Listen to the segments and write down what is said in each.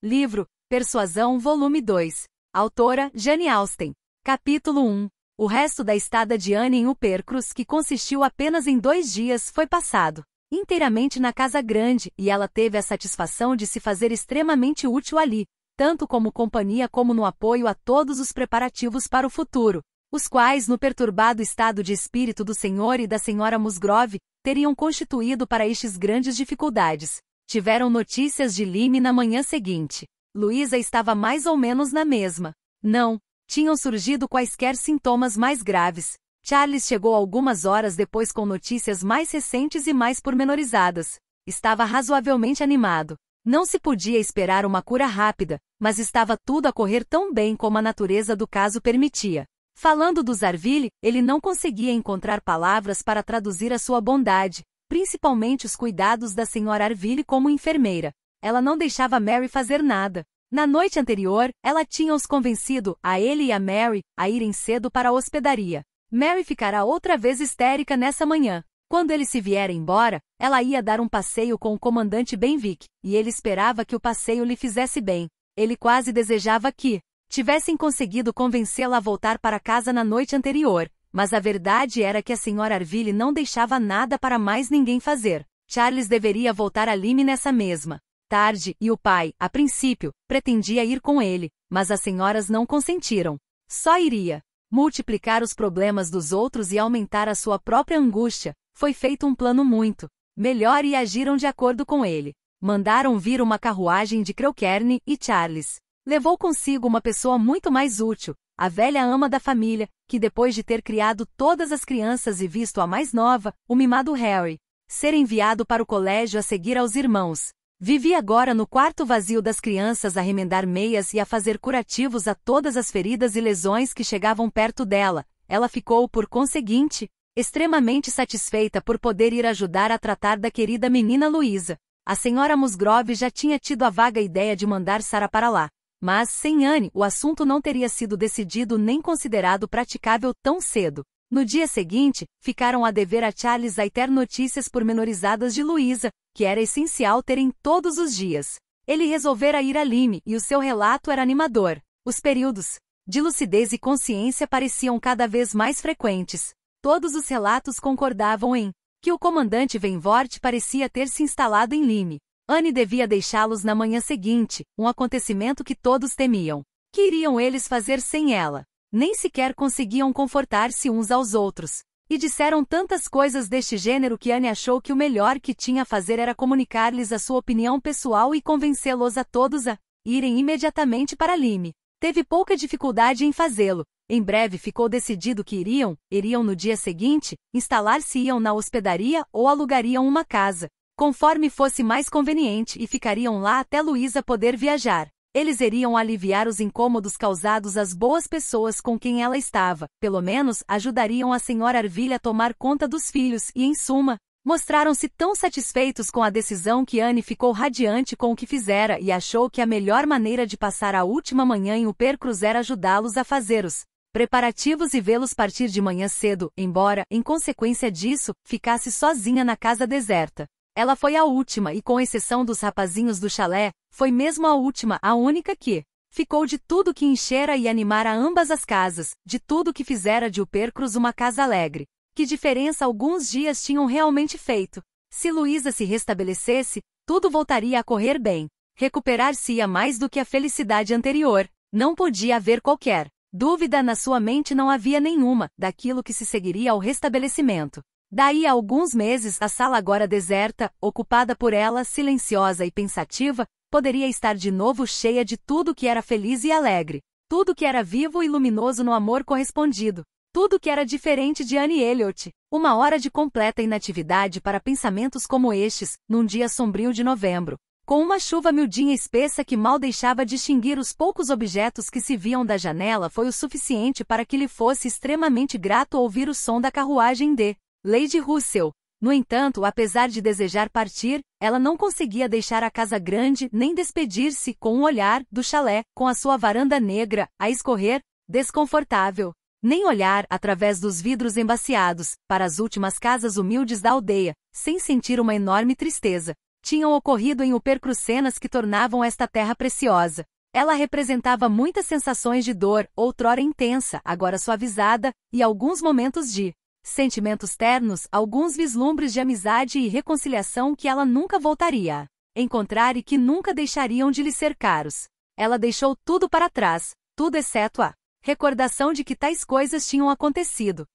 Livro, Persuasão, volume 2. Autora, Jane Austen. Capítulo 1. O resto da estada de Anne em Uppercross, que consistiu apenas em 2 dias, foi passado inteiramente na casa grande, e ela teve a satisfação de se fazer extremamente útil ali, tanto como companhia como no apoio a todos os preparativos para o futuro, os quais, no perturbado estado de espírito do Sr. e da Sra. Musgrove, teriam constituído para estes grandes dificuldades. Tiveram notícias de Lyme na manhã seguinte. Louisa estava mais ou menos na mesma. Não tinham surgido quaisquer sintomas mais graves. Charles chegou algumas horas depois com notícias mais recentes e mais pormenorizadas. Estava razoavelmente animado. Não se podia esperar uma cura rápida, mas estava tudo a correr tão bem como a natureza do caso permitia. Falando dos Arville, ele não conseguia encontrar palavras para traduzir a sua bondade, principalmente os cuidados da Sra. Arville como enfermeira. Ela não deixava Mary fazer nada. Na noite anterior, ela tinha-os convencido, a ele e a Mary, a irem cedo para a hospedaria. Mary ficará outra vez histérica nessa manhã. Quando ele se vier embora, ela ia dar um passeio com o comandante Benwick, e ele esperava que o passeio lhe fizesse bem. Ele quase desejava que tivessem conseguido convencê-la a voltar para casa na noite anterior, mas a verdade era que a Sra. Arville não deixava nada para mais ninguém fazer. Charles deveria voltar a Lyme nessa mesma tarde, e o pai, a princípio, pretendia ir com ele, mas as senhoras não consentiram. Só iria multiplicar os problemas dos outros e aumentar a sua própria angústia. Foi feito um plano muito melhor e agiram de acordo com ele. Mandaram vir uma carruagem de Crewkerne e Charles levou consigo uma pessoa muito mais útil, a velha ama da família, que depois de ter criado todas as crianças e visto a mais nova, o mimado Harry, ser enviado para o colégio a seguir aos irmãos, vivia agora no quarto vazio das crianças a remendar meias e a fazer curativos a todas as feridas e lesões que chegavam perto dela. Ela ficou, por conseguinte, extremamente satisfeita por poder ir ajudar a tratar da querida menina Louisa. A Sra. Musgrove já tinha tido a vaga ideia de mandar Sarah para lá. Mas, sem Anne, o assunto não teria sido decidido nem considerado praticável tão cedo. No dia seguinte, ficaram a dever a Charles a ter notícias pormenorizadas de Louisa, que era essencial terem todos os dias. Ele resolvera ir a Lyme, e o seu relato era animador. Os períodos de lucidez e consciência pareciam cada vez mais frequentes. Todos os relatos concordavam em que o comandante Venvort parecia ter se instalado em Lyme. Anne devia deixá-los na manhã seguinte, um acontecimento que todos temiam. Que iriam eles fazer sem ela? Nem sequer conseguiam confortar-se uns aos outros. E disseram tantas coisas deste gênero que Anne achou que o melhor que tinha a fazer era comunicar-lhes a sua opinião pessoal e convencê-los a todos a irem imediatamente para Lyme. Teve pouca dificuldade em fazê-lo. Em breve ficou decidido que iriam no dia seguinte, instalar-se-iam na hospedaria ou alugariam uma casa, conforme fosse mais conveniente, e ficariam lá até Louisa poder viajar. Eles iriam aliviar os incômodos causados às boas pessoas com quem ela estava, pelo menos ajudariam a Sra. Arville a tomar conta dos filhos e, em suma, mostraram-se tão satisfeitos com a decisão que Anne ficou radiante com o que fizera e achou que a melhor maneira de passar a última manhã em Uppercross era ajudá-los a fazer os preparativos e vê-los partir de manhã cedo, embora, em consequência disso, ficasse sozinha na casa deserta. Ela foi a última e, com exceção dos rapazinhos do chalé, foi mesmo a última, a única que ficou de tudo que enchera e animara ambas as casas, de tudo que fizera de Uppercross uma casa alegre. Que diferença alguns dias tinham realmente feito! Se Louisa se restabelecesse, tudo voltaria a correr bem. Recuperar-se-ia mais do que a felicidade anterior. Não podia haver qualquer dúvida na sua mente, não havia nenhuma, daquilo que se seguiria ao restabelecimento. Daí a alguns meses, a sala agora deserta, ocupada por ela, silenciosa e pensativa, poderia estar de novo cheia de tudo que era feliz e alegre, tudo que era vivo e luminoso no amor correspondido, tudo que era diferente de Anne Elliot. Uma hora de completa inatividade para pensamentos como estes, num dia sombrio de novembro, com uma chuva miudinha espessa que mal deixava distinguir os poucos objetos que se viam da janela, foi o suficiente para que lhe fosse extremamente grato ouvir o som da carruagem de Lady Russell. No entanto, apesar de desejar partir, ela não conseguia deixar a casa grande nem despedir-se com um olhar do chalé, com a sua varanda negra, a escorrer, desconfortável. Nem olhar, através dos vidros embaciados, para as últimas casas humildes da aldeia, sem sentir uma enorme tristeza. Tinham ocorrido em Uppercross cenas que tornavam esta terra preciosa. Ela representava muitas sensações de dor, outrora intensa, agora suavizada, e alguns momentos de sentimentos ternos, alguns vislumbres de amizade e reconciliação que ela nunca voltaria a encontrar e que nunca deixariam de lhe ser caros. Ela deixou tudo para trás, tudo exceto a recordação de que tais coisas tinham acontecido.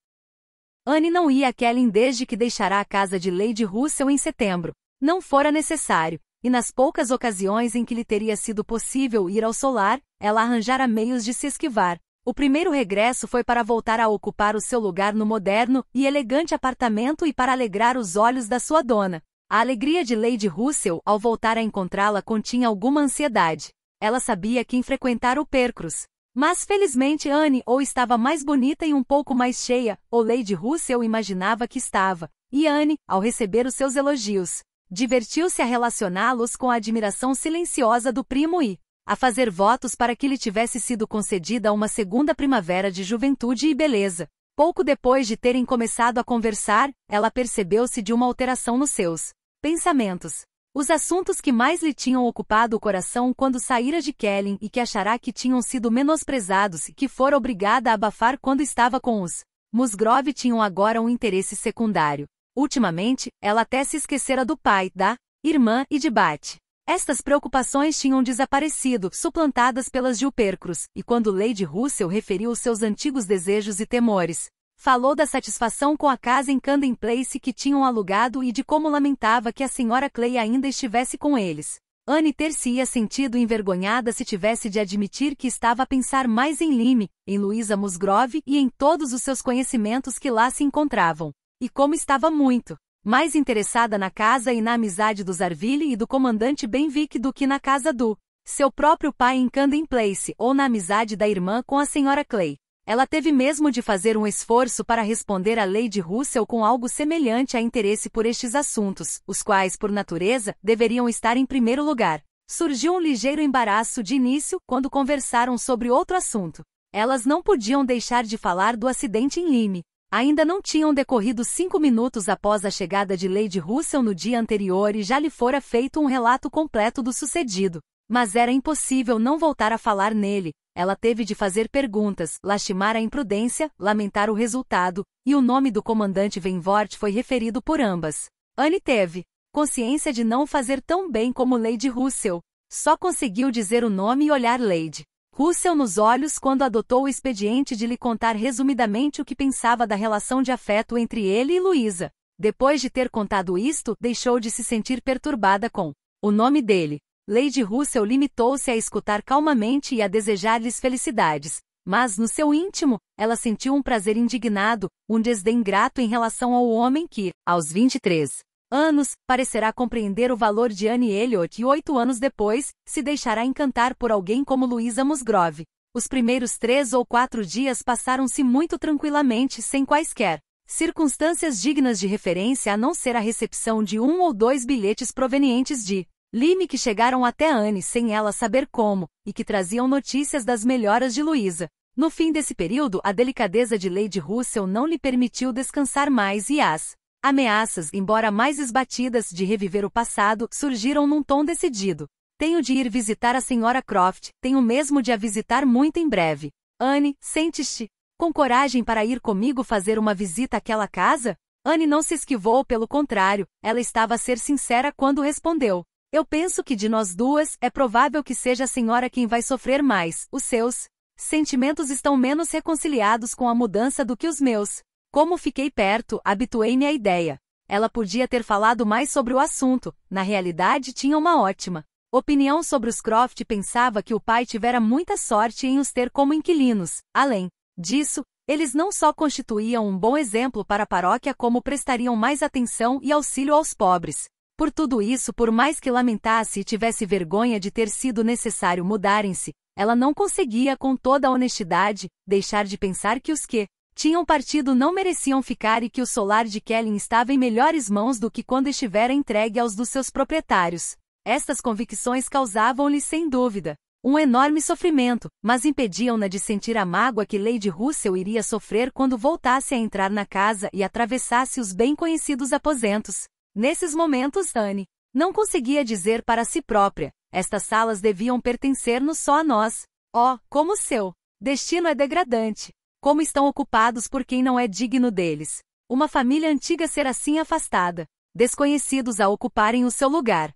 Anne não ia a Kellyn desde que deixara a casa de Lady Russell em setembro. Não fora necessário, e nas poucas ocasiões em que lhe teria sido possível ir ao solar, ela arranjara meios de se esquivar. O primeiro regresso foi para voltar a ocupar o seu lugar no moderno e elegante apartamento e para alegrar os olhos da sua dona. A alegria de Lady Russell ao voltar a encontrá-la continha alguma ansiedade. Ela sabia que frequentar Uppercross. Mas felizmente Anne ou estava mais bonita e um pouco mais cheia, ou Lady Russell imaginava que estava, e Anne, ao receber os seus elogios, divertiu-se a relacioná-los com a admiração silenciosa do primo e a fazer votos para que lhe tivesse sido concedida uma segunda primavera de juventude e beleza. Pouco depois de terem começado a conversar, ela percebeu-se de uma alteração nos seus pensamentos. Os assuntos que mais lhe tinham ocupado o coração quando saíra de Kellyn e que achará que tinham sido menosprezados e que fora obrigada a abafar quando estava com os Musgrove tinham agora um interesse secundário. Ultimamente, ela até se esquecera do pai, da irmã e de Bat. Estas preocupações tinham desaparecido, suplantadas pelas de Uppercross, e quando Lady Russell referiu os seus antigos desejos e temores, falou da satisfação com a casa em Camden Place que tinham alugado e de como lamentava que a Sra. Clay ainda estivesse com eles. Anne ter-se-ia sentido envergonhada se tivesse de admitir que estava a pensar mais em Lyme, em Louisa Musgrove e em todos os seus conhecimentos que lá se encontravam. E como estava muito mais interessada na casa e na amizade dos Arville e do comandante Benwick do que na casa do seu próprio pai em Camden Place ou na amizade da irmã com a Sra. Clay. Ela teve mesmo de fazer um esforço para responder a Lady Russell com algo semelhante a interesse por estes assuntos, os quais, por natureza, deveriam estar em primeiro lugar. Surgiu um ligeiro embaraço de início quando conversaram sobre outro assunto. Elas não podiam deixar de falar do acidente em Lyme. Ainda não tinham decorrido 5 minutos após a chegada de Lady Russell no dia anterior e já lhe fora feito um relato completo do sucedido. Mas era impossível não voltar a falar nele. Ela teve de fazer perguntas, lastimar a imprudência, lamentar o resultado, e o nome do comandante Venvort foi referido por ambas. Anne teve consciência de não fazer tão bem como Lady Russell. Só conseguiu dizer o nome e olhar Lady Russell nos olhos quando adotou o expediente de lhe contar resumidamente o que pensava da relação de afeto entre ele e Louisa. Depois de ter contado isto, deixou de se sentir perturbada com o nome dele. Lady Russell limitou-se a escutar calmamente e a desejar-lhes felicidades, mas no seu íntimo, ela sentiu um prazer indignado, um desdém grato em relação ao homem que, aos 23 anos, parecerá compreender o valor de Anne Elliot e 8 anos depois, se deixará encantar por alguém como Louisa Musgrove. Os primeiros 3 ou 4 dias passaram-se muito tranquilamente sem quaisquer circunstâncias dignas de referência a não ser a recepção de 1 ou 2 bilhetes provenientes de Lyme que chegaram até Anne sem ela saber como, e que traziam notícias das melhoras de Louisa. No fim desse período, a delicadeza de Lady Russell não lhe permitiu descansar mais e as ameaças, embora mais esbatidas de reviver o passado, surgiram num tom decidido. Tenho de ir visitar a Sra. Croft, tenho mesmo de a visitar muito em breve. Anne, sentes-te com coragem para ir comigo fazer uma visita àquela casa? Anne não se esquivou, pelo contrário, ela estava a ser sincera quando respondeu. Eu penso que de nós duas, é provável que seja a senhora quem vai sofrer mais. Os seus sentimentos estão menos reconciliados com a mudança do que os meus. Como fiquei perto, habituei-me à ideia. Ela podia ter falado mais sobre o assunto, na realidade tinha uma ótima opinião sobre os Croft e pensava que o pai tivera muita sorte em os ter como inquilinos. Além disso, eles não só constituíam um bom exemplo para a paróquia como prestariam mais atenção e auxílio aos pobres. Por tudo isso, por mais que lamentasse e tivesse vergonha de ter sido necessário mudarem-se, ela não conseguia com toda a honestidade deixar de pensar que os que tinham partido não mereciam ficar e que o solar de Kellyn estava em melhores mãos do que quando estivera entregue aos dos seus proprietários. Estas convicções causavam-lhe, sem dúvida, um enorme sofrimento, mas impediam-na de sentir a mágoa que Lady Russell iria sofrer quando voltasse a entrar na casa e atravessasse os bem conhecidos aposentos. Nesses momentos, Anne Não conseguia dizer para si própria, estas salas deviam pertencer-nos só a nós. Oh, como o seu destino é degradante. Como estão ocupados por quem não é digno deles. Uma família antiga ser assim afastada. Desconhecidos a ocuparem o seu lugar.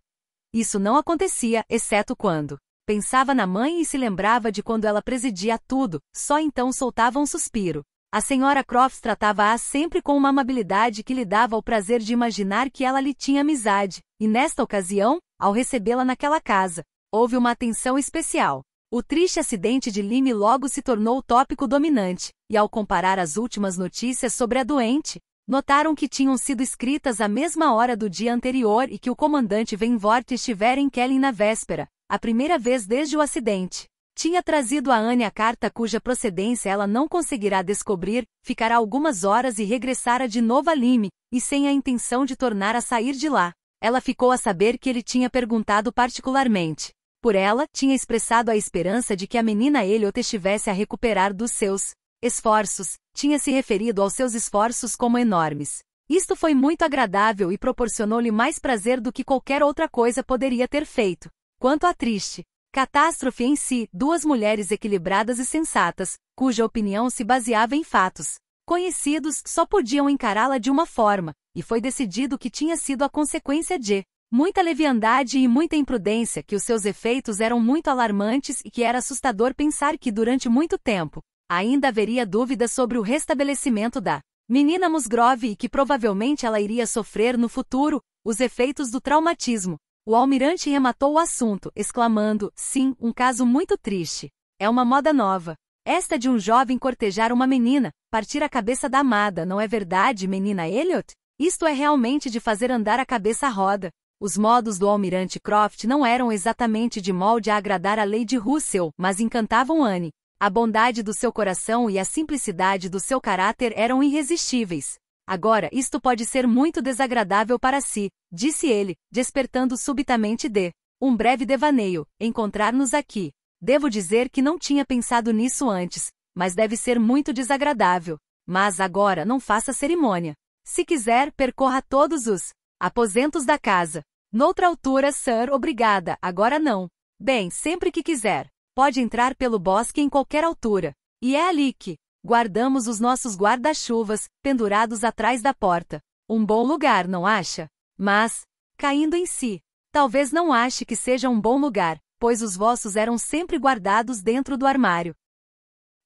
Isso não acontecia, exceto quando pensava na mãe e se lembrava de quando ela presidia tudo, só então soltava um suspiro. A senhora Crofts tratava-a sempre com uma amabilidade que lhe dava o prazer de imaginar que ela lhe tinha amizade, e nesta ocasião, ao recebê-la naquela casa, houve uma atenção especial. O triste acidente de Lime logo se tornou o tópico dominante, e ao comparar as últimas notícias sobre a doente, notaram que tinham sido escritas à mesma hora do dia anterior e que o comandante Van Voort estivera em Kelling na véspera, a primeira vez desde o acidente. Tinha trazido a Anne a carta cuja procedência ela não conseguirá descobrir, ficará algumas horas e regressara de novo a Lime, e sem a intenção de tornar a sair de lá. Ela ficou a saber que ele tinha perguntado particularmente. Por ela, tinha expressado a esperança de que a menina Elliot estivesse a recuperar dos seus esforços, tinha se referido aos seus esforços como enormes. Isto foi muito agradável e proporcionou-lhe mais prazer do que qualquer outra coisa poderia ter feito. Quanto à triste catástrofe em si, duas mulheres equilibradas e sensatas, cuja opinião se baseava em fatos conhecidos, só podiam encará-la de uma forma, e foi decidido que tinha sido a consequência de muita leviandade e muita imprudência, que os seus efeitos eram muito alarmantes e que era assustador pensar que durante muito tempo ainda haveria dúvidas sobre o restabelecimento da menina Musgrove e que provavelmente ela iria sofrer no futuro os efeitos do traumatismo. O almirante rematou o assunto, exclamando, sim, um caso muito triste. É uma moda nova. Esta de um jovem cortejar uma menina, partir a cabeça da amada, não é verdade, menina Elliot? Isto é realmente de fazer andar a cabeça à roda. Os modos do almirante Croft não eram exatamente de molde a agradar a Lady Russell, mas encantavam Anne. A bondade do seu coração e a simplicidade do seu caráter eram irresistíveis. Agora, isto pode ser muito desagradável para si, disse ele, despertando subitamente de um breve devaneio, encontrar-nos aqui. Devo dizer que não tinha pensado nisso antes, mas deve ser muito desagradável. Mas agora não faça cerimônia. Se quiser, percorra todos os aposentos da casa. Noutra altura, Sir, obrigada, agora não. Bem, sempre que quiser. Pode entrar pelo bosque em qualquer altura. E é ali que guardamos os nossos guarda-chuvas, pendurados atrás da porta. Um bom lugar, não acha? Mas, caindo em si, talvez não ache que seja um bom lugar, pois os vossos eram sempre guardados dentro do armário.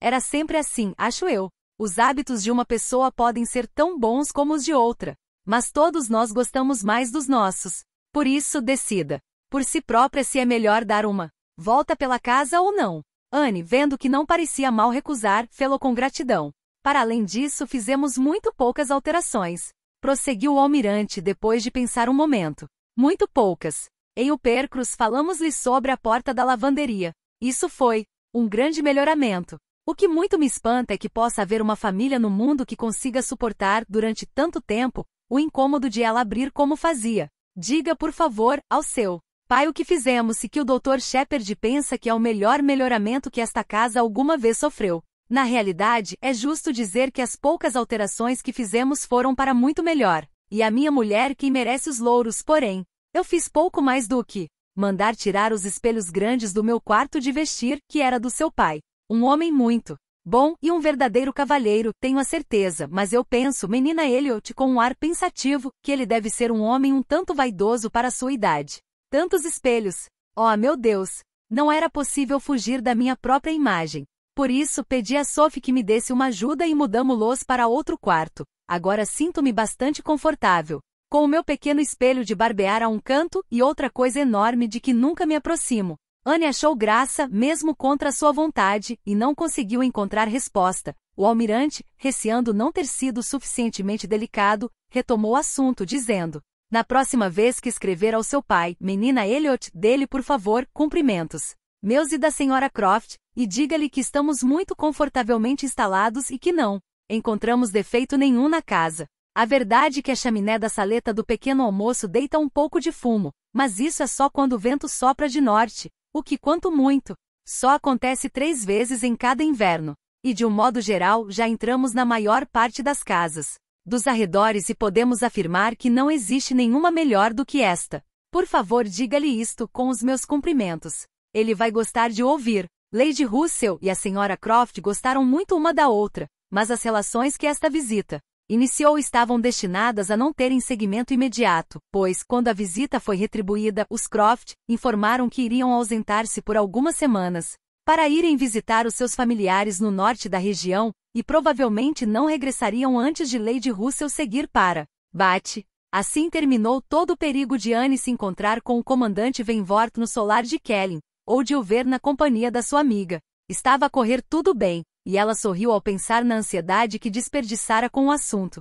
Era sempre assim, acho eu. Os hábitos de uma pessoa podem ser tão bons como os de outra, mas todos nós gostamos mais dos nossos. Por isso, decida, por si própria, se é melhor dar uma volta pela casa ou não. Anne, vendo que não parecia mal recusar, fê-lo com gratidão. Para além disso, fizemos muito poucas alterações. Prosseguiu o almirante depois de pensar um momento. Muito poucas. Em Uppercross falamos-lhe sobre a porta da lavanderia. Isso foi um grande melhoramento. O que muito me espanta é que possa haver uma família no mundo que consiga suportar, durante tanto tempo, o incômodo de ela abrir como fazia. Diga, por favor, ao seu pai o que fizemos e que o Dr. Shepherd pensa que é o melhor melhoramento que esta casa alguma vez sofreu. Na realidade, é justo dizer que as poucas alterações que fizemos foram para muito melhor. E a minha mulher quem merece os louros, porém, eu fiz pouco mais do que mandar tirar os espelhos grandes do meu quarto de vestir, que era do seu pai. Um homem muito bom e um verdadeiro cavalheiro, tenho a certeza, mas eu penso, menina Elliot, com um ar pensativo, que ele deve ser um homem um tanto vaidoso para a sua idade. Tantos espelhos! Oh, meu Deus! Não era possível fugir da minha própria imagem. Por isso, pedi a Sophie que me desse uma ajuda e mudamos-los para outro quarto. Agora sinto-me bastante confortável, com o meu pequeno espelho de barbear a um canto e outra coisa enorme de que nunca me aproximo. Anne achou graça, mesmo contra sua vontade, e não conseguiu encontrar resposta. O almirante, receando não ter sido suficientemente delicado, retomou o assunto, dizendo: na próxima vez que escrever ao seu pai, menina Elliot, dê-lhe por favor, cumprimentos meus e da senhora Croft, e diga-lhe que estamos muito confortavelmente instalados e que não encontramos defeito nenhum na casa. A verdade é que a chaminé da saleta do pequeno almoço deita um pouco de fumo, mas isso é só quando o vento sopra de norte, o que, quanto muito, só acontece 3 vezes em cada inverno. E de um modo geral, já entramos na maior parte das casas dos arredores e podemos afirmar que não existe nenhuma melhor do que esta. Por favor, diga-lhe isto com os meus cumprimentos. Ele vai gostar de ouvir. Lady Russell e a Sra. Croft gostaram muito uma da outra, mas as relações que esta visita iniciou estavam destinadas a não terem seguimento imediato, pois, quando a visita foi retribuída, os Croft informaram que iriam ausentar-se por algumas semanas, para irem visitar os seus familiares no norte da região, e provavelmente não regressariam antes de Lady Russell seguir para Bath. Assim terminou todo o perigo de Anne se encontrar com o comandante Venvort no solar de Kellyn, ou de o ver na companhia da sua amiga. Estava a correr tudo bem, e ela sorriu ao pensar na ansiedade que desperdiçara com o assunto.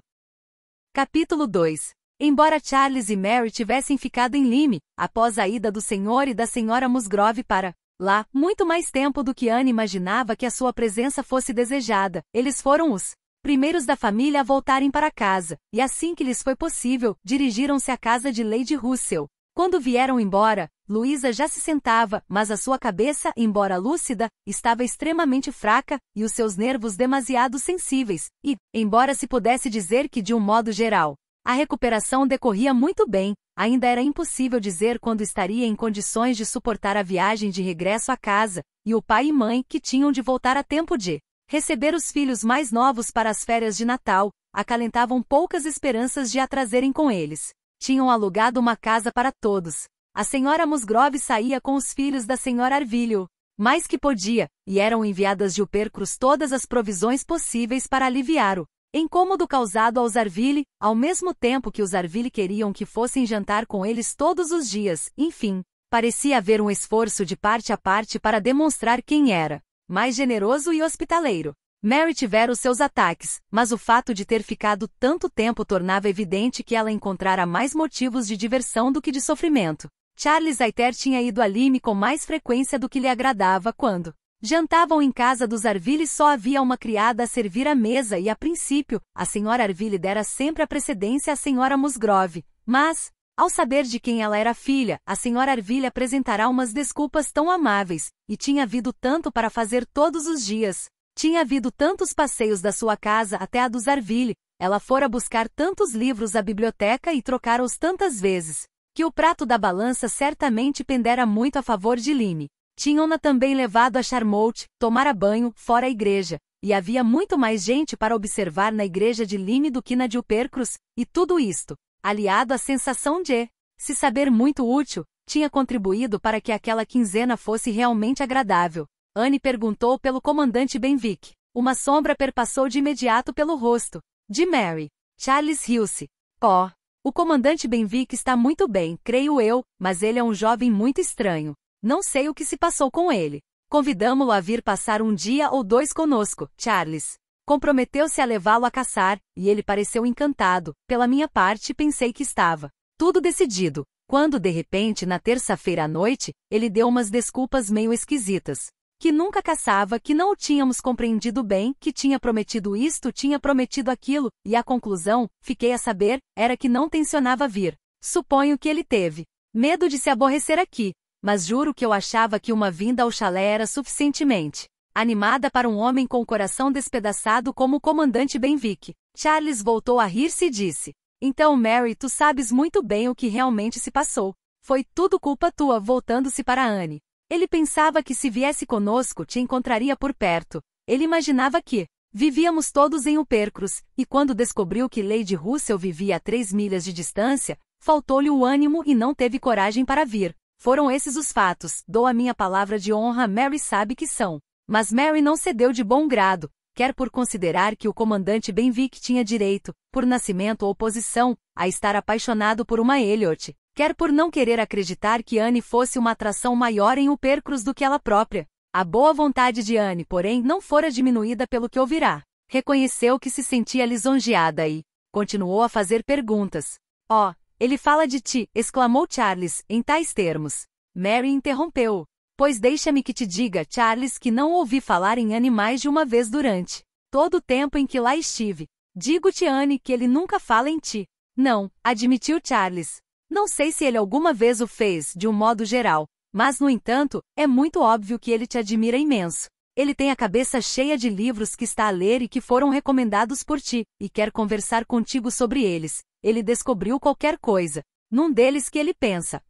Capítulo 2. Embora Charles e Mary tivessem ficado em Lyme, após a ida do Sr. e da Sra. Musgrove para lá, muito mais tempo do que Anne imaginava que a sua presença fosse desejada, eles foram os primeiros da família a voltarem para casa, e assim que lhes foi possível, dirigiram-se à casa de Lady Russell. Quando vieram embora, Louisa já se sentava, mas a sua cabeça, embora lúcida, estava extremamente fraca, e os seus nervos demasiado sensíveis, e, embora se pudesse dizer que de um modo geral, a recuperação decorria muito bem, ainda era impossível dizer quando estaria em condições de suportar a viagem de regresso à casa, e o pai e mãe, que tinham de voltar a tempo de receber os filhos mais novos para as férias de Natal, acalentavam poucas esperanças de a trazerem com eles. Tinham alugado uma casa para todos. A Sra. Musgrove saía com os filhos da Sra. Arville, mais que podia, e eram enviadas de Uppercross todas as provisões possíveis para aliviar o incômodo causado aos Arville, ao mesmo tempo que os Arville queriam que fossem jantar com eles todos os dias. Enfim, parecia haver um esforço de parte a parte para demonstrar quem era mais generoso e hospitaleiro. Mary tivera os seus ataques, mas o fato de ter ficado tanto tempo tornava evidente que ela encontrara mais motivos de diversão do que de sofrimento. Charles Hayter tinha ido a Lyme com mais frequência do que lhe agradava quando jantavam em casa dos Arville. Só havia uma criada a servir a mesa e, a princípio, a Sra. Arville dera sempre a precedência à Sra. Musgrove. Mas, ao saber de quem ela era filha, a Sra. Arville apresentará umas desculpas tão amáveis, e tinha havido tanto para fazer todos os dias. Tinha havido tantos passeios da sua casa até a dos Arville, ela fora buscar tantos livros à biblioteca e trocara-os tantas vezes, que o prato da balança certamente pendera muito a favor de Lyme. Tinham-na também levado a Charmouth, tomara banho, fora a igreja, e havia muito mais gente para observar na igreja de Lyme do que na de Uppercross, e tudo isto, aliado à sensação de se saber muito útil, tinha contribuído para que aquela quinzena fosse realmente agradável. Anne perguntou pelo comandante Benwick. Uma sombra perpassou de imediato pelo rosto de Mary. Charles riu-se. Oh, o comandante Benwick está muito bem, creio eu, mas ele é um jovem muito estranho. Não sei o que se passou com ele. Convidamo-lo a vir passar um dia ou dois conosco, Charles. Comprometeu-se a levá-lo a caçar, e ele pareceu encantado. Pela minha parte, pensei que estava tudo decidido, quando de repente, na terça-feira à noite, ele deu umas desculpas meio esquisitas. Que nunca caçava, que não o tínhamos compreendido bem, que tinha prometido isto, tinha prometido aquilo, e a conclusão, fiquei a saber, era que não tencionava vir. Suponho que ele teve medo de se aborrecer aqui, mas juro que eu achava que uma vinda ao chalé era suficientemente animada para um homem com o coração despedaçado como o comandante Benwick. Charles voltou a rir-se e disse: Então, Mary, tu sabes muito bem o que realmente se passou. Foi tudo culpa tua, voltando-se para Anne. Ele pensava que se viesse conosco te encontraria por perto. Ele imaginava que vivíamos todos em Uppercross, e quando descobriu que Lady Russell vivia a 3 milhas de distância, faltou-lhe o ânimo e não teve coragem para vir. Foram esses os fatos, dou a minha palavra de honra, Mary sabe que são. Mas Mary não cedeu de bom grado, quer por considerar que o comandante Benwick tinha direito, por nascimento ou posição, a estar apaixonado por uma Elliot, quer por não querer acreditar que Anne fosse uma atração maior em Uppercross do que ela própria. A boa vontade de Anne, porém, não fora diminuída pelo que ouvirá. Reconheceu que se sentia lisonjeada e continuou a fazer perguntas. Oh, ele fala de ti, exclamou Charles, em tais termos. Mary interrompeu. Pois deixa-me que te diga, Charles, que não ouvi falar em Anne mais de uma vez durante todo o tempo em que lá estive. Digo-te, Anne, que ele nunca fala em ti. Não, admitiu Charles. Não sei se ele alguma vez o fez, de um modo geral, mas, no entanto, é muito óbvio que ele te admira imenso. Ele tem a cabeça cheia de livros que está a ler e que foram recomendados por ti, e quer conversar contigo sobre eles. Ele descobriu qualquer coisa. Num deles que ele pensa,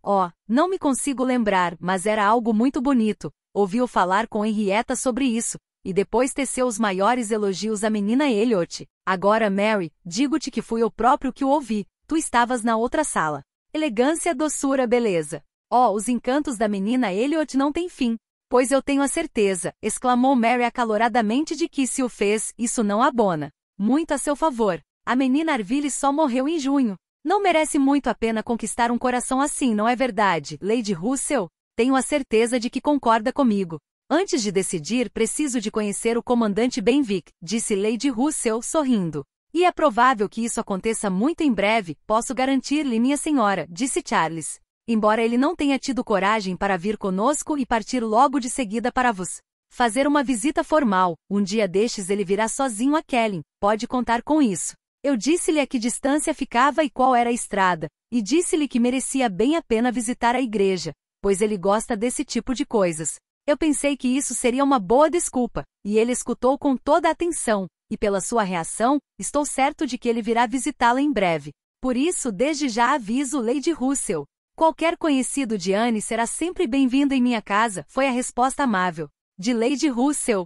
não me consigo lembrar, mas era algo muito bonito. Ouviu falar com Henrietta sobre isso, e depois teceu os maiores elogios à menina Elliot. Agora, Mary, digo-te que fui eu próprio que o ouvi, tu estavas na outra sala. Elegância, doçura, beleza. Os encantos da menina Elliot não têm fim. Pois eu tenho a certeza, exclamou Mary acaloradamente, de que se o fez, isso não abona muito a seu favor. A menina Arville só morreu em junho. Não merece muito a pena conquistar um coração assim, não é verdade, Lady Russell? Tenho a certeza de que concorda comigo. Antes de decidir, preciso de conhecer o comandante Benwick, disse Lady Russell, sorrindo. E é provável que isso aconteça muito em breve, posso garantir-lhe, minha senhora, disse Charles. Embora ele não tenha tido coragem para vir conosco e partir logo de seguida para vos fazer uma visita formal, um dia destes ele virá sozinho a Kelling, pode contar com isso. Eu disse-lhe a que distância ficava e qual era a estrada, e disse-lhe que merecia bem a pena visitar a igreja, pois ele gosta desse tipo de coisas. Eu pensei que isso seria uma boa desculpa, e ele escutou com toda a atenção, e pela sua reação, estou certo de que ele virá visitá-la em breve. Por isso, desde já aviso Lady Russell. Qualquer conhecido de Anne será sempre bem-vindo em minha casa, foi a resposta amável de Lady Russell.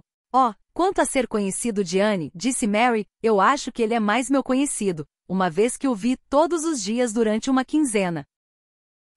Quanto a ser conhecido de Anne, disse Mary, eu acho que ele é mais meu conhecido, uma vez que o vi todos os dias durante uma quinzena.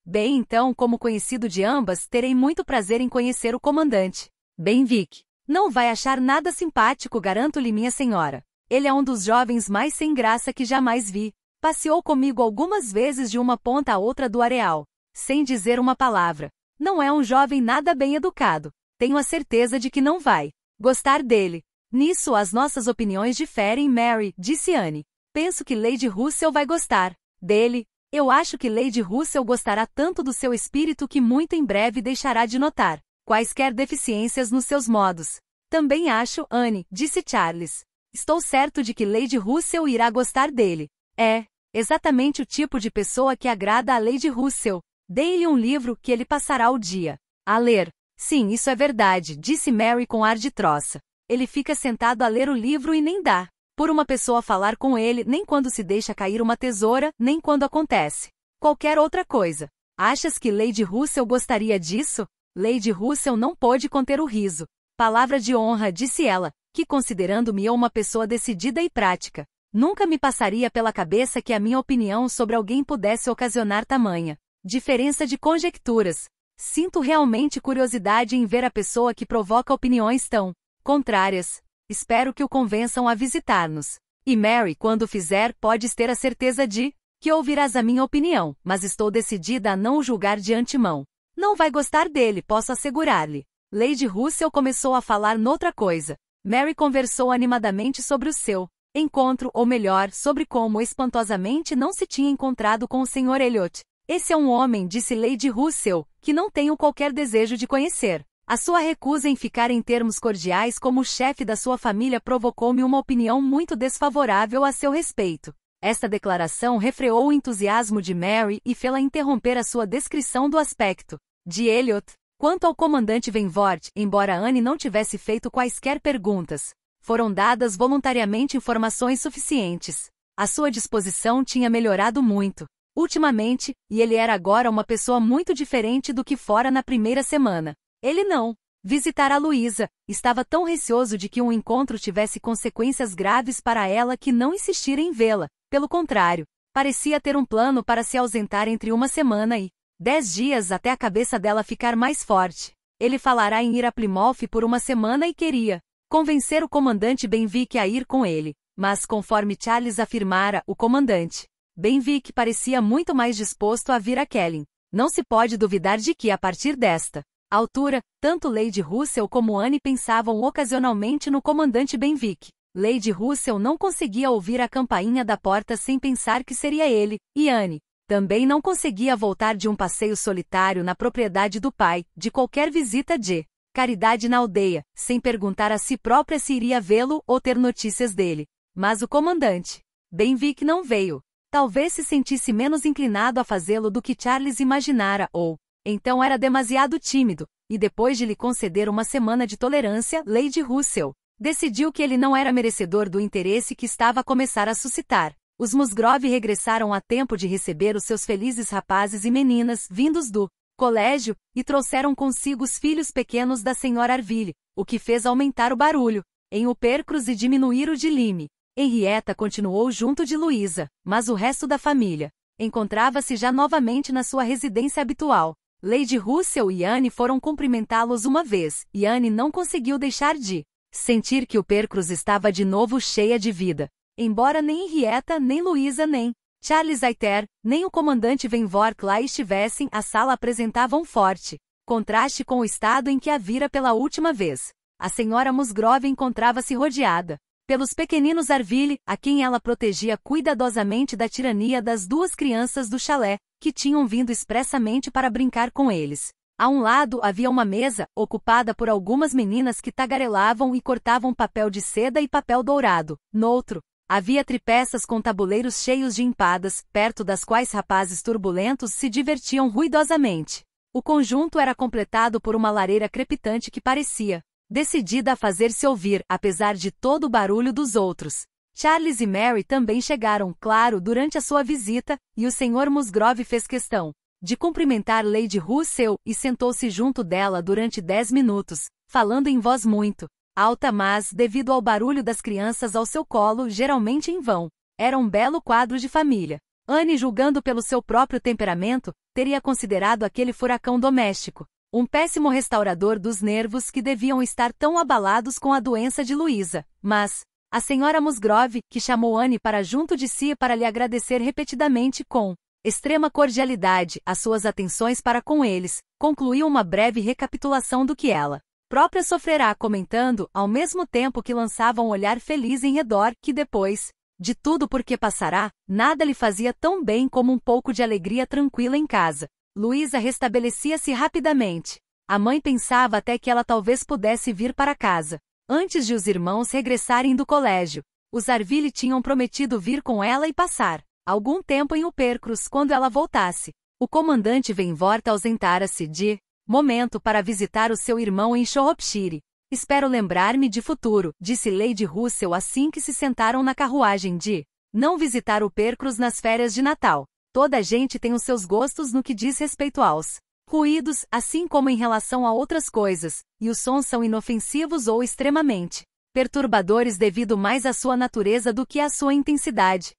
Bem, então, como conhecido de ambas, terei muito prazer em conhecer o comandante Benwick. Não vai achar nada simpático, garanto-lhe, minha senhora. Ele é um dos jovens mais sem graça que jamais vi. Passeou comigo algumas vezes de uma ponta a outra do areal, sem dizer uma palavra. Não é um jovem nada bem educado. Tenho a certeza de que não vai gostar dele. Nisso as nossas opiniões diferem, Mary, disse Anne. Penso que Lady Russell vai gostar dele. Eu acho que Lady Russell gostará tanto do seu espírito que muito em breve deixará de notar quaisquer deficiências nos seus modos. Também acho, Anne, disse Charles. Estou certo de que Lady Russell irá gostar dele. É exatamente o tipo de pessoa que agrada a Lady Russell. Dei-lhe um livro que ele passará o dia a ler. Sim, isso é verdade, disse Mary com ar de troça. Ele fica sentado a ler o livro e nem dá por uma pessoa falar com ele, nem quando se deixa cair uma tesoura, nem quando acontece qualquer outra coisa. Achas que Lady Russell gostaria disso? Lady Russell não pôde conter o riso. Palavra de honra, disse ela, que considerando-me eu uma pessoa decidida e prática, nunca me passaria pela cabeça que a minha opinião sobre alguém pudesse ocasionar tamanha diferença de conjecturas. Sinto realmente curiosidade em ver a pessoa que provoca opiniões tão contrárias. Espero que o convençam a visitar-nos. E Mary, quando o fizer, podes ter a certeza de que ouvirás a minha opinião, mas estou decidida a não o julgar de antemão. Não vai gostar dele, posso assegurar-lhe. Lady Russell começou a falar noutra coisa. Mary conversou animadamente sobre o seu encontro, ou melhor, sobre como espantosamente não se tinha encontrado com o Sr. Elliot. Esse é um homem, disse Lady Russell, que não tenho qualquer desejo de conhecer. A sua recusa em ficar em termos cordiais como chefe da sua família provocou-me uma opinião muito desfavorável a seu respeito. Esta declaração refreou o entusiasmo de Mary e fê-la interromper a sua descrição do aspecto de Elliot. Quanto ao comandante Benvort, embora Anne não tivesse feito quaisquer perguntas, foram dadas voluntariamente informações suficientes. A sua disposição tinha melhorado muito ultimamente, e ele era agora uma pessoa muito diferente do que fora na primeira semana. Ele não visitar a Luísa, estava tão receoso de que um encontro tivesse consequências graves para ela que não insistira em vê-la. Pelo contrário, parecia ter um plano para se ausentar entre uma semana e 10 dias até a cabeça dela ficar mais forte. Ele falará em ir a Plymouth por uma semana e queria convencer o comandante Benwick a ir com ele, mas conforme Charles afirmara, o comandante Benwick parecia muito mais disposto a vir a Kelling. Não se pode duvidar de que, a partir desta altura, tanto Lady Russell como Anne pensavam ocasionalmente no comandante Benwick. Lady Russell não conseguia ouvir a campainha da porta sem pensar que seria ele, e Anne também não conseguia voltar de um passeio solitário na propriedade do pai, de qualquer visita de caridade na aldeia, sem perguntar a si própria se iria vê-lo ou ter notícias dele. Mas o comandante Benwick não veio. Talvez se sentisse menos inclinado a fazê-lo do que Charles imaginara, ou então era demasiado tímido, e depois de lhe conceder uma semana de tolerância, Lady Russell decidiu que ele não era merecedor do interesse que estava a começar a suscitar. Os Musgrove regressaram a tempo de receber os seus felizes rapazes e meninas vindos do colégio, e trouxeram consigo os filhos pequenos da senhora Arville, o que fez aumentar o barulho em Uppercross e diminuir o de Lyme. Henrietta continuou junto de Louisa, mas o resto da família encontrava-se já novamente na sua residência habitual. Lady Russell e Anne foram cumprimentá-los uma vez, e Anne não conseguiu deixar de sentir que Uppercross estava de novo cheia de vida. Embora nem Henrietta, nem Louisa, nem Charles Hayter, nem o comandante Van Vork lá estivessem, a sala apresentava um forte contraste com o estado em que a vira pela última vez. A senhora Musgrove encontrava-se rodeada pelos pequeninos Arville, a quem ela protegia cuidadosamente da tirania das duas crianças do chalé, que tinham vindo expressamente para brincar com eles. A um lado havia uma mesa, ocupada por algumas meninas que tagarelavam e cortavam papel de seda e papel dourado. No outro, havia tripeças com tabuleiros cheios de empadas, perto das quais rapazes turbulentos se divertiam ruidosamente. O conjunto era completado por uma lareira crepitante que parecia decidida a fazer-se ouvir, apesar de todo o barulho dos outros. Charles e Mary também chegaram, claro, durante a sua visita, e o Sr. Musgrove fez questão de cumprimentar Lady Russell e sentou-se junto dela durante 10 minutos, falando em voz muito alta, mas, devido ao barulho das crianças ao seu colo, geralmente em vão. Era um belo quadro de família. Anne, julgando pelo seu próprio temperamento, teria considerado aquele furacão doméstico um péssimo restaurador dos nervos que deviam estar tão abalados com a doença de Louisa. Mas a senhora Musgrove, que chamou Anne para junto de si para lhe agradecer repetidamente com extrema cordialidade as suas atenções para com eles, concluiu uma breve recapitulação do que ela própria sofrerá, comentando, ao mesmo tempo que lançava um olhar feliz em redor, que depois de tudo por que passará, nada lhe fazia tão bem como um pouco de alegria tranquila em casa. Louisa restabelecia-se rapidamente. A mãe pensava até que ela talvez pudesse vir para casa antes de os irmãos regressarem do colégio. Os Arville tinham prometido vir com ela e passar algum tempo em Uppercross quando ela voltasse. O comandante Van Vork ausentara-se de momento para visitar o seu irmão em Shropshire. Espero lembrar-me de futuro, disse Lady Russell assim que se sentaram na carruagem, de não visitar Uppercross nas férias de Natal. Toda a gente tem os seus gostos no que diz respeito aos ruídos, assim como em relação a outras coisas, e os sons são inofensivos ou extremamente perturbadores devido mais à sua natureza do que à sua intensidade.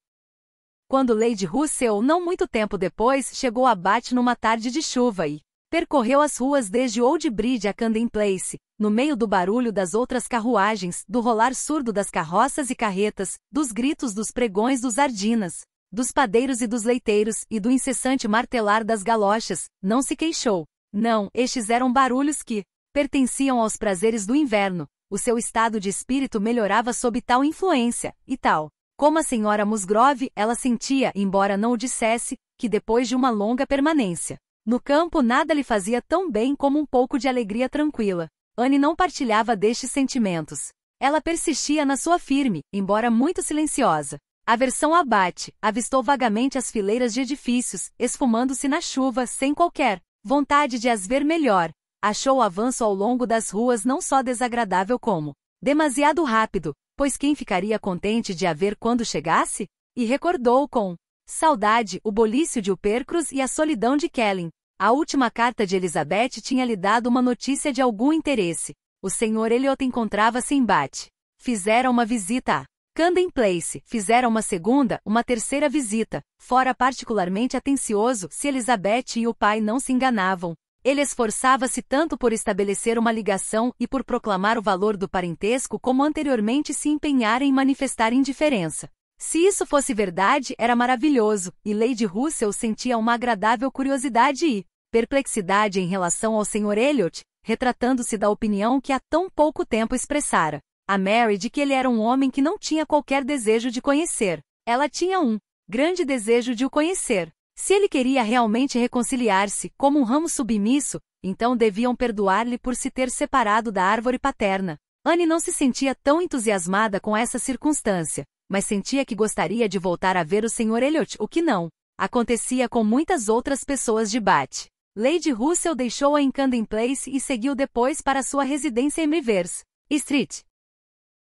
Quando Lady Russell, não muito tempo depois, chegou a Bath numa tarde de chuva e percorreu as ruas desde Old Bridge a Camden Place, no meio do barulho das outras carruagens, do rolar surdo das carroças e carretas, dos gritos dos pregões dos Ardinas, dos padeiros e dos leiteiros, e do incessante martelar das galochas, não se queixou. Não, estes eram barulhos que pertenciam aos prazeres do inverno. O seu estado de espírito melhorava sob tal influência, e tal como a senhora Musgrove, ela sentia, embora não o dissesse, que depois de uma longa permanência no campo nada lhe fazia tão bem como um pouco de alegria tranquila. Anne não partilhava destes sentimentos. Ela persistia na sua firme, embora muito silenciosa aversão a Bath. Avistou vagamente as fileiras de edifícios, esfumando-se na chuva, sem qualquer vontade de as ver melhor. Achou o avanço ao longo das ruas não só desagradável como demasiado rápido, pois quem ficaria contente de a ver quando chegasse? E recordou com saudade o bulício de Uppercross e a solidão de Kellen. A última carta de Elizabeth tinha lhe dado uma notícia de algum interesse. O Sr. Elliot encontrava-se em Bath. Fizeram uma visita a Camden Place, fizeram uma segunda, uma terceira visita. Fora particularmente atencioso, se Elizabeth e o pai não se enganavam. Ele esforçava-se tanto por estabelecer uma ligação e por proclamar o valor do parentesco como anteriormente se empenhara em manifestar indiferença. Se isso fosse verdade, era maravilhoso, e Lady Russell sentia uma agradável curiosidade e perplexidade em relação ao Sr. Elliot, retratando-se da opinião que há tão pouco tempo expressara a Mary de que ele era um homem que não tinha qualquer desejo de conhecer. Ela tinha um grande desejo de o conhecer. Se ele queria realmente reconciliar-se, como um ramo submisso, então deviam perdoar-lhe por se ter separado da árvore paterna. Anne não se sentia tão entusiasmada com essa circunstância, mas sentia que gostaria de voltar a ver o Sr. Elliot, o que não acontecia com muitas outras pessoas de Bath. Lady Russell deixou-a em Camden Place e seguiu depois para sua residência em Rivers Street.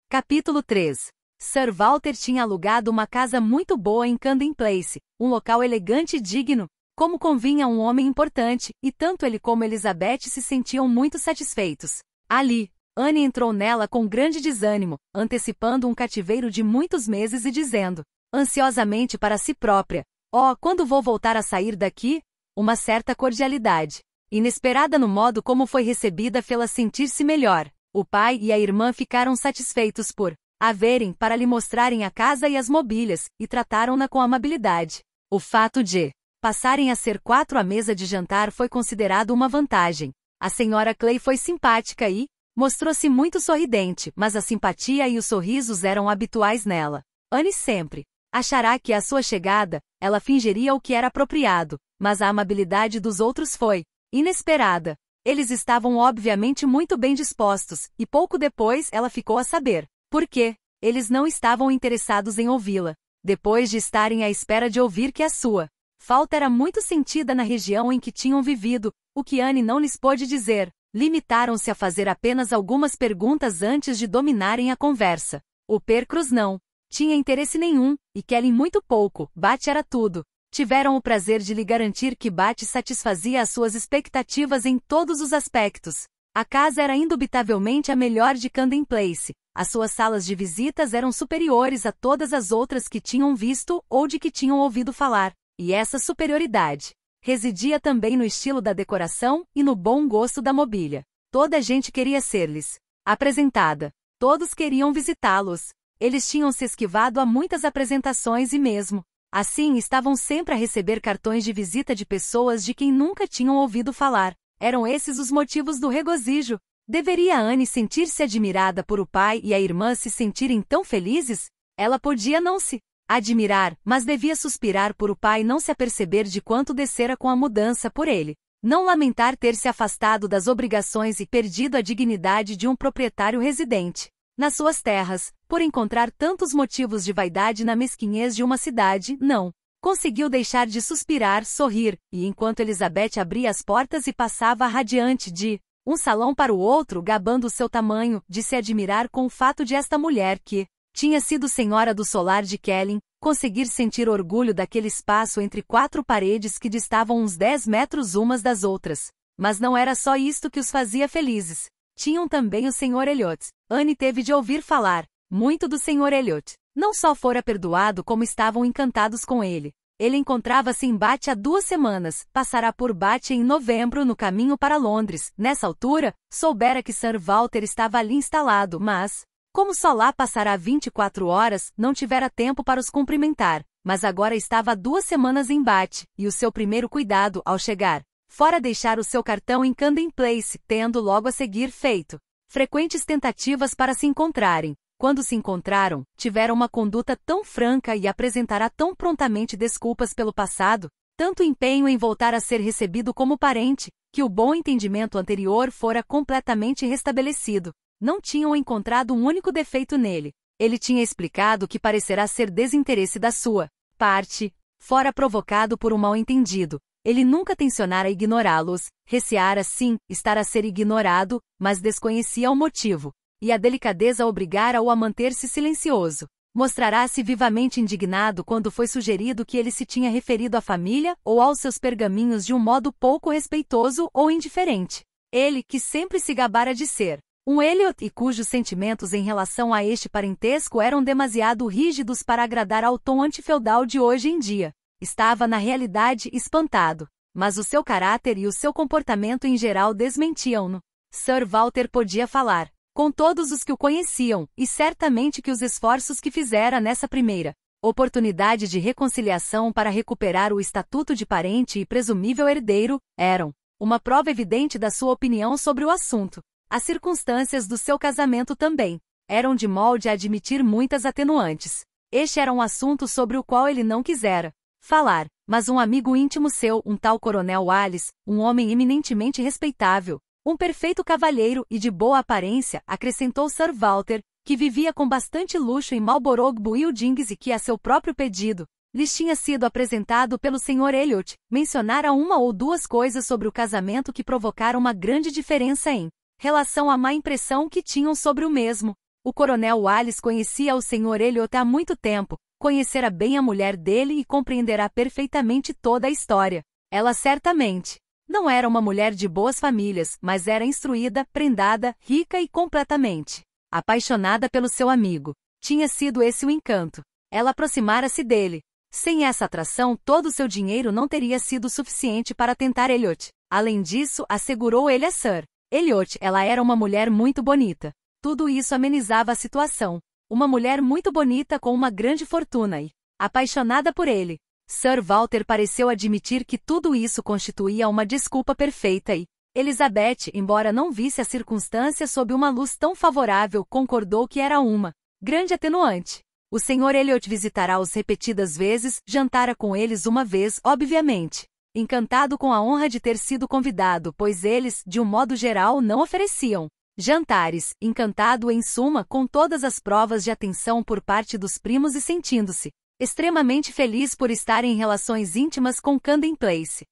Capítulo 3. Sir Walter tinha alugado uma casa muito boa em Camden Place, um local elegante e digno, como convinha a um homem importante, e tanto ele como Elizabeth se sentiam muito satisfeitos. Ali, Anne entrou nela com grande desânimo, antecipando um cativeiro de muitos meses e dizendo, ansiosamente para si própria, "Oh, quando vou voltar a sair daqui?" Uma certa cordialidade, inesperada no modo como foi recebida, fê-la sentir-se melhor. O pai e a irmã ficaram satisfeitos por a verem para lhe mostrarem a casa e as mobílias, e trataram-na com amabilidade. O fato de passarem a ser 4 à mesa de jantar foi considerado uma vantagem. A senhora Clay foi simpática e mostrou-se muito sorridente, mas a simpatia e os sorrisos eram habituais nela. Anne sempre achará que à sua chegada, ela fingiria o que era apropriado, mas a amabilidade dos outros foi inesperada. Eles estavam obviamente muito bem dispostos, e pouco depois ela ficou a saber por quê. Eles não estavam interessados em ouvi-la, depois de estarem à espera de ouvir que a sua falta era muito sentida na região em que tinham vivido, o que Anne não lhes pôde dizer. Limitaram-se a fazer apenas algumas perguntas antes de dominarem a conversa. O Percrus não tinha interesse nenhum, e Kelly muito pouco. Bath era tudo. Tiveram o prazer de lhe garantir que Bath satisfazia as suas expectativas em todos os aspectos. A casa era indubitavelmente a melhor de Camden Place. As suas salas de visitas eram superiores a todas as outras que tinham visto ou de que tinham ouvido falar, e essa superioridade residia também no estilo da decoração e no bom gosto da mobília. Toda a gente queria ser-lhes apresentada. Todos queriam visitá-los. Eles tinham se esquivado a muitas apresentações e mesmo assim estavam sempre a receber cartões de visita de pessoas de quem nunca tinham ouvido falar. Eram esses os motivos do regozijo. Deveria Anne sentir-se admirada por o pai e a irmã se sentirem tão felizes? Ela podia não se admirar, mas devia suspirar por o pai não se aperceber de quanto descera com a mudança por ele. Não lamentar ter se afastado das obrigações e perdido a dignidade de um proprietário residente nas suas terras, por encontrar tantos motivos de vaidade na mesquinhez de uma cidade. Não conseguiu deixar de suspirar, sorrir, e enquanto Elizabeth abria as portas e passava radiante de um salão para o outro, gabando o seu tamanho, de se admirar com o fato de esta mulher que tinha sido senhora do solar de Kelling, conseguir sentir orgulho daquele espaço entre 4 paredes que distavam uns 10 metros umas das outras. Mas não era só isto que os fazia felizes. Tinham também o Sr. Elliot. Anne teve de ouvir falar muito do Sr. Elliot. Não só fora perdoado, como estavam encantados com ele. Ele encontrava-se em Bath há 2 semanas, passará por Bath em novembro no caminho para Londres. Nessa altura, soubera que Sir Walter estava ali instalado, mas como só lá passará 24 horas, não tivera tempo para os cumprimentar, mas agora estava há 2 semanas em Bath, e o seu primeiro cuidado, ao chegar fora, deixar o seu cartão em Camden Place, tendo logo a seguir feito frequentes tentativas para se encontrarem. Quando se encontraram, tiveram uma conduta tão franca e apresentará tão prontamente desculpas pelo passado, tanto empenho em voltar a ser recebido como parente, que o bom entendimento anterior fora completamente restabelecido. Não tinham encontrado um único defeito nele. Ele tinha explicado que parecerá ser desinteresse da sua parte, fora provocado por um mal-entendido. Ele nunca tencionara ignorá-los, receara sim estar a ser ignorado, mas desconhecia o motivo, e a delicadeza obrigara-o a manter-se silencioso. Mostrará-se vivamente indignado quando foi sugerido que ele se tinha referido à família ou aos seus pergaminhos de um modo pouco respeitoso ou indiferente. Ele, que sempre se gabara de ser um Elliot e cujos sentimentos em relação a este parentesco eram demasiado rígidos para agradar ao tom antifeudal de hoje em dia, estava na realidade espantado, mas o seu caráter e o seu comportamento em geral desmentiam-no. Sir Walter podia falar com todos os que o conheciam, e certamente que os esforços que fizera nessa primeira oportunidade de reconciliação para recuperar o estatuto de parente e presumível herdeiro eram uma prova evidente da sua opinião sobre o assunto. As circunstâncias do seu casamento também eram de molde a admitir muitas atenuantes. Este era um assunto sobre o qual ele não quisera falar, mas um amigo íntimo seu, um tal Coronel Wallis, um homem eminentemente respeitável, um perfeito cavalheiro e de boa aparência, acrescentou Sir Walter, que vivia com bastante luxo em Marlborough Buildings e que, a seu próprio pedido, lhes tinha sido apresentado pelo Sr. Elliot, mencionara 1 ou 2 coisas sobre o casamento que provocaram uma grande diferença em relação à má impressão que tinham sobre o mesmo. O coronel Wallace conhecia o Sr. Elliot há muito tempo, conhecera bem a mulher dele e compreenderá perfeitamente toda a história. Ela certamente não era uma mulher de boas famílias, mas era instruída, prendada, rica e completamente apaixonada pelo seu amigo. Tinha sido esse o encanto. Ela aproximara-se dele. Sem essa atração, todo o seu dinheiro não teria sido suficiente para tentar Elliot. Além disso, assegurou ele a Sir Elliot, ela era uma mulher muito bonita. Tudo isso amenizava a situação. Uma mulher muito bonita com uma grande fortuna e apaixonada por ele. Sir Walter pareceu admitir que tudo isso constituía uma desculpa perfeita e Elizabeth, embora não visse a circunstância sob uma luz tão favorável, concordou que era uma grande atenuante. O Sr. Elliot visitará-os repetidas vezes, jantara com eles uma vez, obviamente. Encantado com a honra de ter sido convidado, pois eles, de um modo geral, não ofereciam jantares, encantado em suma com todas as provas de atenção por parte dos primos e sentindo-se extremamente feliz por estar em relações íntimas com Camden Place.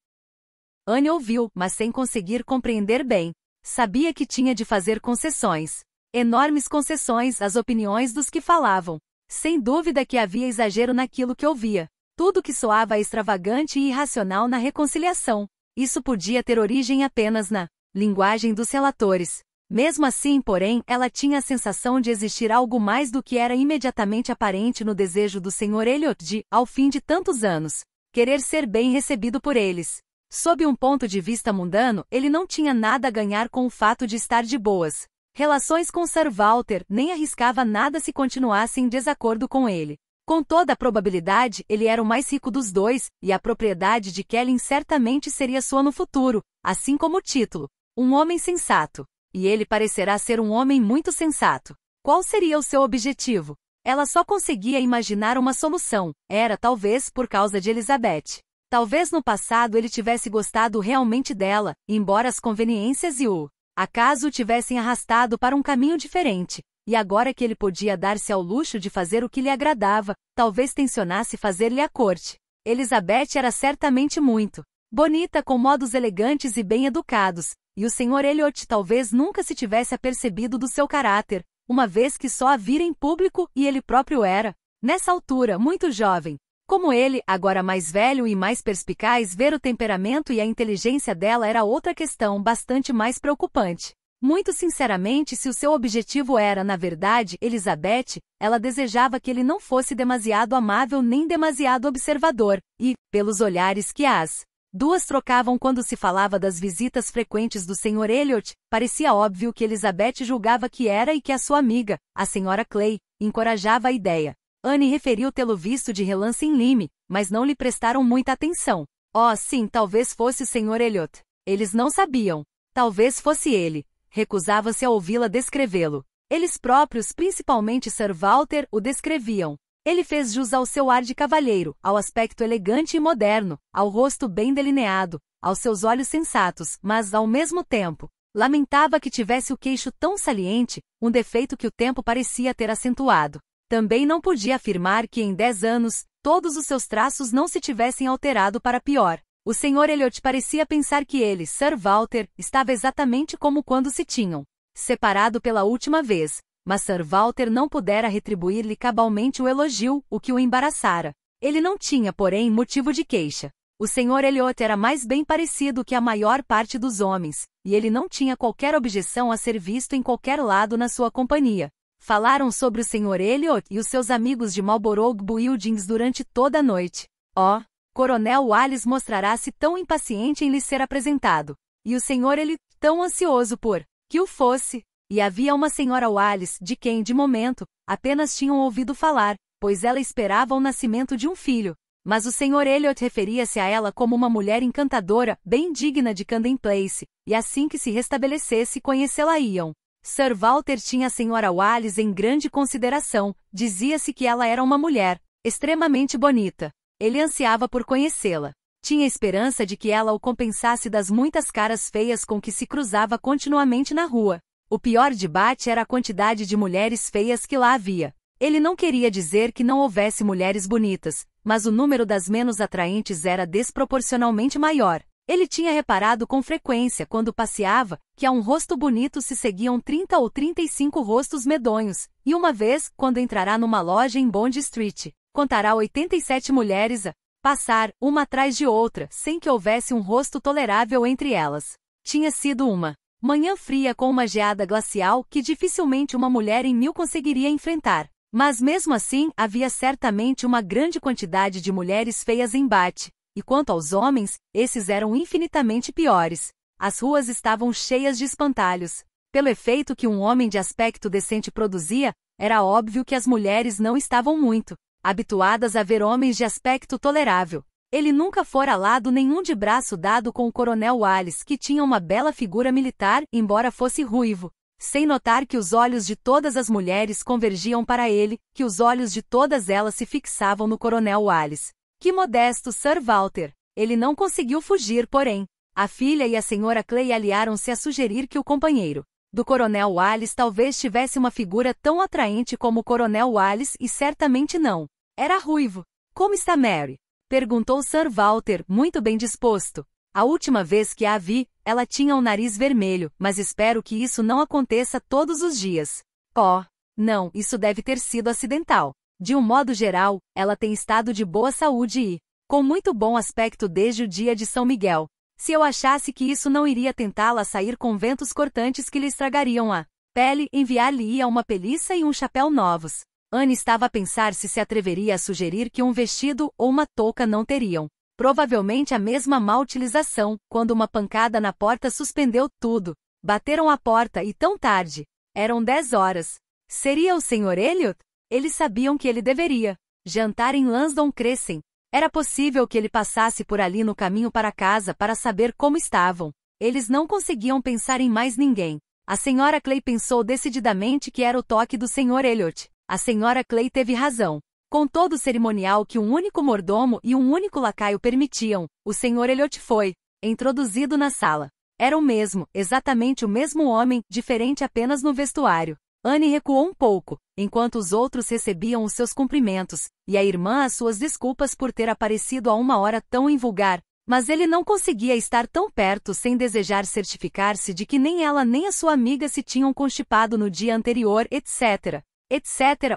Anne ouviu, mas sem conseguir compreender bem. Sabia que tinha de fazer concessões. Enormes concessões às opiniões dos que falavam. Sem dúvida que havia exagero naquilo que ouvia. Tudo que soava extravagante e irracional na reconciliação. Isso podia ter origem apenas na linguagem dos relatores. Mesmo assim, porém, ela tinha a sensação de existir algo mais do que era imediatamente aparente no desejo do Sr. Elliot de, ao fim de tantos anos, querer ser bem recebido por eles. Sob um ponto de vista mundano, ele não tinha nada a ganhar com o fato de estar de boas relações com Sir Walter, nem arriscava nada se continuasse em desacordo com ele. Com toda a probabilidade, ele era o mais rico dos dois, e a propriedade de Kellyn certamente seria sua no futuro, assim como o título. Um homem sensato. E ele parecerá ser um homem muito sensato. Qual seria o seu objetivo? Ela só conseguia imaginar uma solução. Era talvez por causa de Elizabeth. Talvez no passado ele tivesse gostado realmente dela, embora as conveniências e o acaso o tivessem arrastado para um caminho diferente. E agora que ele podia dar-se ao luxo de fazer o que lhe agradava, talvez tencionasse fazer-lhe a corte. Elizabeth era certamente muito bonita, com modos elegantes e bem educados, e o Sr. Elliot talvez nunca se tivesse apercebido do seu caráter, uma vez que só a vira em público e ele próprio era, nessa altura, muito jovem. Como ele, agora mais velho e mais perspicaz, ver o temperamento e a inteligência dela era outra questão bastante mais preocupante. Muito sinceramente, se o seu objetivo era, na verdade, Elizabeth, ela desejava que ele não fosse demasiado amável nem demasiado observador, e, pelos olhares que as duas trocavam quando se falava das visitas frequentes do Sr. Elliot, parecia óbvio que Elizabeth julgava que era e que a sua amiga, a Sra. Clay, encorajava a ideia. Anne referiu tê-lo visto de relance em Lyme, mas não lhe prestaram muita atenção. Oh, sim, talvez fosse o Sr. Elliot. Eles não sabiam. Talvez fosse ele. Recusava-se a ouvi-la descrevê-lo. Eles próprios, principalmente Sir Walter, o descreviam. Ele fez jus ao seu ar de cavalheiro, ao aspecto elegante e moderno, ao rosto bem delineado, aos seus olhos sensatos, mas, ao mesmo tempo, lamentava que tivesse o queixo tão saliente, um defeito que o tempo parecia ter acentuado. Também não podia afirmar que em 10 anos, todos os seus traços não se tivessem alterado para pior. O Sr. Elliot parecia pensar que ele, Sir Walter, estava exatamente como quando se tinham separado pela última vez, mas Sir Walter não pudera retribuir-lhe cabalmente o elogio, o que o embaraçara. Ele não tinha, porém, motivo de queixa. O Sr. Elliot era mais bem parecido que a maior parte dos homens, e ele não tinha qualquer objeção a ser visto em qualquer lado na sua companhia. Falaram sobre o Sr. Elliot e os seus amigos de Marlborough Buildings durante toda a noite. Oh, Coronel Wallace mostrará-se tão impaciente em lhe ser apresentado. E o Sr. Elliot tão ansioso por que o fosse. E havia uma Sra. Wallace, de quem, de momento, apenas tinham ouvido falar, pois ela esperava o nascimento de um filho. Mas o Sr. Elliot referia-se a ela como uma mulher encantadora, bem digna de Camden Place, e assim que se restabelecesse conhecê-la-iam. Sir Walter tinha a Sra. Wallace em grande consideração, dizia-se que ela era uma mulher extremamente bonita. Ele ansiava por conhecê-la. Tinha esperança de que ela o compensasse das muitas caras feias com que se cruzava continuamente na rua. O pior debate era a quantidade de mulheres feias que lá havia. Ele não queria dizer que não houvesse mulheres bonitas, mas o número das menos atraentes era desproporcionalmente maior. Ele tinha reparado com frequência quando passeava, que a um rosto bonito se seguiam 30 ou 35 rostos medonhos, e uma vez, quando entrará numa loja em Bond Street, contará 87 mulheres a passar, uma atrás de outra, sem que houvesse um rosto tolerável entre elas. Tinha sido uma manhã fria com uma geada glacial que dificilmente uma mulher em 1000 conseguiria enfrentar. Mas mesmo assim, havia certamente uma grande quantidade de mulheres feias em Bath. E quanto aos homens, esses eram infinitamente piores. As ruas estavam cheias de espantalhos. Pelo efeito que um homem de aspecto decente produzia, era óbvio que as mulheres não estavam muito habituadas a ver homens de aspecto tolerável. Ele nunca fora a lado nenhum de braço dado com o coronel Wallace, que tinha uma bela figura militar, embora fosse ruivo. Sem notar que os olhos de todas as mulheres convergiam para ele, que os olhos de todas elas se fixavam no coronel Wallace. Que modesto Sir Walter! Ele não conseguiu fugir, porém. A filha e a senhora Clay aliaram-se a sugerir que o companheiro do coronel Wallace talvez tivesse uma figura tão atraente como o coronel Wallace e certamente não. Era ruivo. Como está Mary? Perguntou Sir Walter, muito bem disposto. A última vez que a vi, ela tinha o nariz vermelho, mas espero que isso não aconteça todos os dias. Oh, não, isso deve ter sido acidental. De um modo geral, ela tem estado de boa saúde e com muito bom aspecto desde o dia de São Miguel. Se eu achasse que isso não iria tentá-la a sair com ventos cortantes que lhe estragariam a pele, enviar-lhe-ia uma peliça e um chapéu novos. Anne estava a pensar se atreveria a sugerir que um vestido ou uma touca não teriam provavelmente a mesma má utilização, quando uma pancada na porta suspendeu tudo. Bateram à porta e tão tarde. Eram 10 horas. Seria o Sr. Elliot? Eles sabiam que ele deveria jantar em Lansdowne Crescent. Era possível que ele passasse por ali no caminho para casa para saber como estavam. Eles não conseguiam pensar em mais ninguém. A Sra. Clay pensou decididamente que era o toque do Sr. Elliot. A Sra. Clay teve razão. Com todo o cerimonial que um único mordomo e um único lacaio permitiam, o Sr. Elliot foi introduzido na sala. Era o mesmo, exatamente o mesmo homem, diferente apenas no vestuário. Anne recuou um pouco, enquanto os outros recebiam os seus cumprimentos, e a irmã as suas desculpas por ter aparecido a uma hora tão invulgar, mas ele não conseguia estar tão perto sem desejar certificar-se de que nem ela nem a sua amiga se tinham constipado no dia anterior, etc.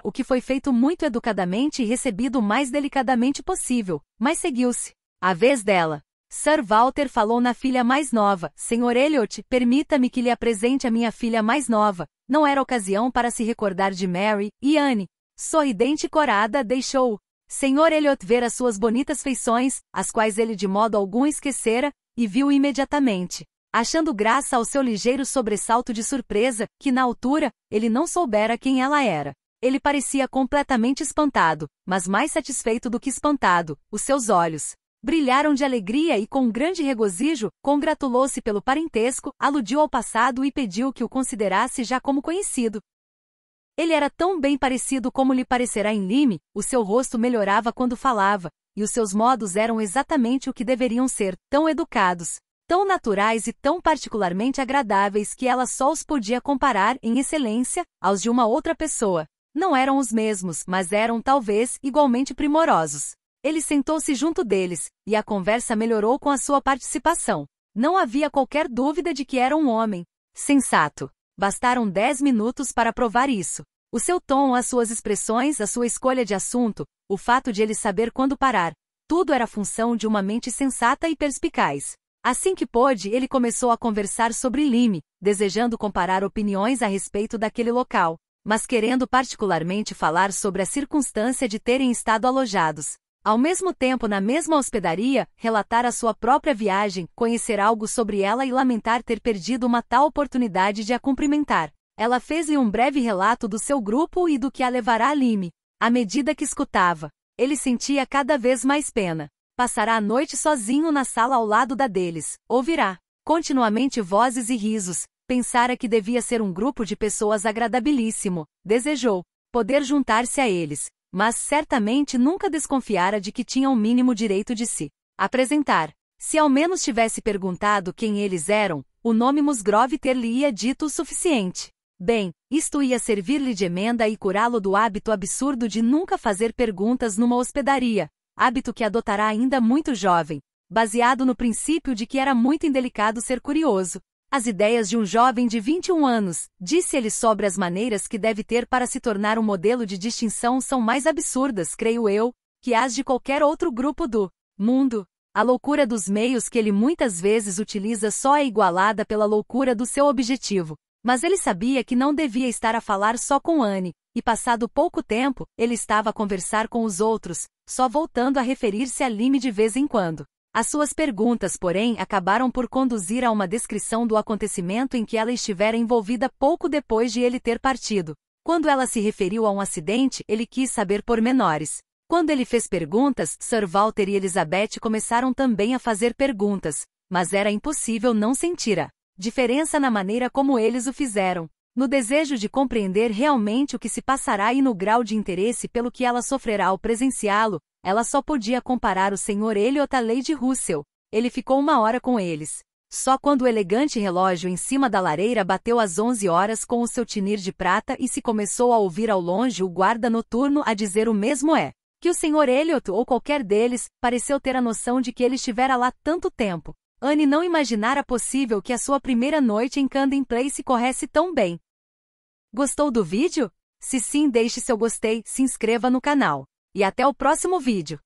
O que foi feito muito educadamente e recebido o mais delicadamente possível, mas seguiu-se. A vez dela. Sir Walter falou na filha mais nova. Sr. Elliot, permita-me que lhe apresente a minha filha mais nova. Não era ocasião para se recordar de Mary, e Anne, sorridente e corada, deixou o Sr. Elliot ver as suas bonitas feições, as quais ele de modo algum esquecera, e viu imediatamente, achando graça ao seu ligeiro sobressalto de surpresa, que na altura, ele não soubera quem ela era. Ele parecia completamente espantado, mas mais satisfeito do que espantado. Os seus olhos brilharam de alegria e com grande regozijo, congratulou-se pelo parentesco, aludiu ao passado e pediu que o considerasse já como conhecido. Ele era tão bem parecido como lhe parecerá em Lyme, o seu rosto melhorava quando falava, e os seus modos eram exatamente o que deveriam ser, tão educados, tão naturais e tão particularmente agradáveis que ela só os podia comparar, em excelência, aos de uma outra pessoa. Não eram os mesmos, mas eram, talvez, igualmente primorosos. Ele sentou-se junto deles, e a conversa melhorou com a sua participação. Não havia qualquer dúvida de que era um homem sensato. Bastaram 10 minutos para provar isso. O seu tom, as suas expressões, a sua escolha de assunto, o fato de ele saber quando parar, tudo era função de uma mente sensata e perspicaz. Assim que pôde, ele começou a conversar sobre Lyme, desejando comparar opiniões a respeito daquele local, mas querendo particularmente falar sobre a circunstância de terem estado alojados. Ao mesmo tempo na mesma hospedaria, relatar a sua própria viagem, conhecer algo sobre ela e lamentar ter perdido uma tal oportunidade de a cumprimentar. Ela fez-lhe um breve relato do seu grupo e do que a levará a Lyme. À medida que escutava, ele sentia cada vez mais pena. Passará a noite sozinho na sala ao lado da deles. Ouvirá continuamente vozes e risos. Pensara que devia ser um grupo de pessoas agradabilíssimo. Desejou poder juntar-se a eles. Mas certamente nunca desconfiara de que tinha o mínimo direito de se apresentar. Se ao menos tivesse perguntado quem eles eram, o nome Musgrove ter-lhe-ia dito o suficiente. Bem, isto ia servir-lhe de emenda e curá-lo do hábito absurdo de nunca fazer perguntas numa hospedaria, hábito que adotará ainda muito jovem. baseado no princípio de que era muito indelicado ser curioso. As ideias de um jovem de 21 anos, disse ele sobre as maneiras que deve ter para se tornar um modelo de distinção são mais absurdas, creio eu, que as de qualquer outro grupo do mundo. A loucura dos meios que ele muitas vezes utiliza só é igualada pela loucura do seu objetivo. Mas ele sabia que não devia estar a falar só com Anne, e passado pouco tempo, ele estava a conversar com os outros, só voltando a referir-se a Lime de vez em quando. As suas perguntas, porém, acabaram por conduzir a uma descrição do acontecimento em que ela estivera envolvida pouco depois de ele ter partido. Quando ela se referiu a um acidente, ele quis saber pormenores. Quando ele fez perguntas, Sir Walter e Elizabeth começaram também a fazer perguntas, mas era impossível não sentir a diferença na maneira como eles o fizeram, no desejo de compreender realmente o que se passará e no grau de interesse pelo que ela sofrerá ao presenciá-lo. Ela só podia comparar o Sr. Elliot a Lady Russell. Ele ficou 1 hora com eles. Só quando o elegante relógio em cima da lareira bateu às 11 horas com o seu tinir de prata e se começou a ouvir ao longe o guarda noturno a dizer o mesmo que o Sr. Elliot ou qualquer deles pareceu ter a noção de que ele estivera lá tanto tempo. Anne não imaginara possível que a sua primeira noite em Camden Place corresse tão bem. Gostou do vídeo? Se sim, deixe seu gostei, se inscreva no canal. E até o próximo vídeo.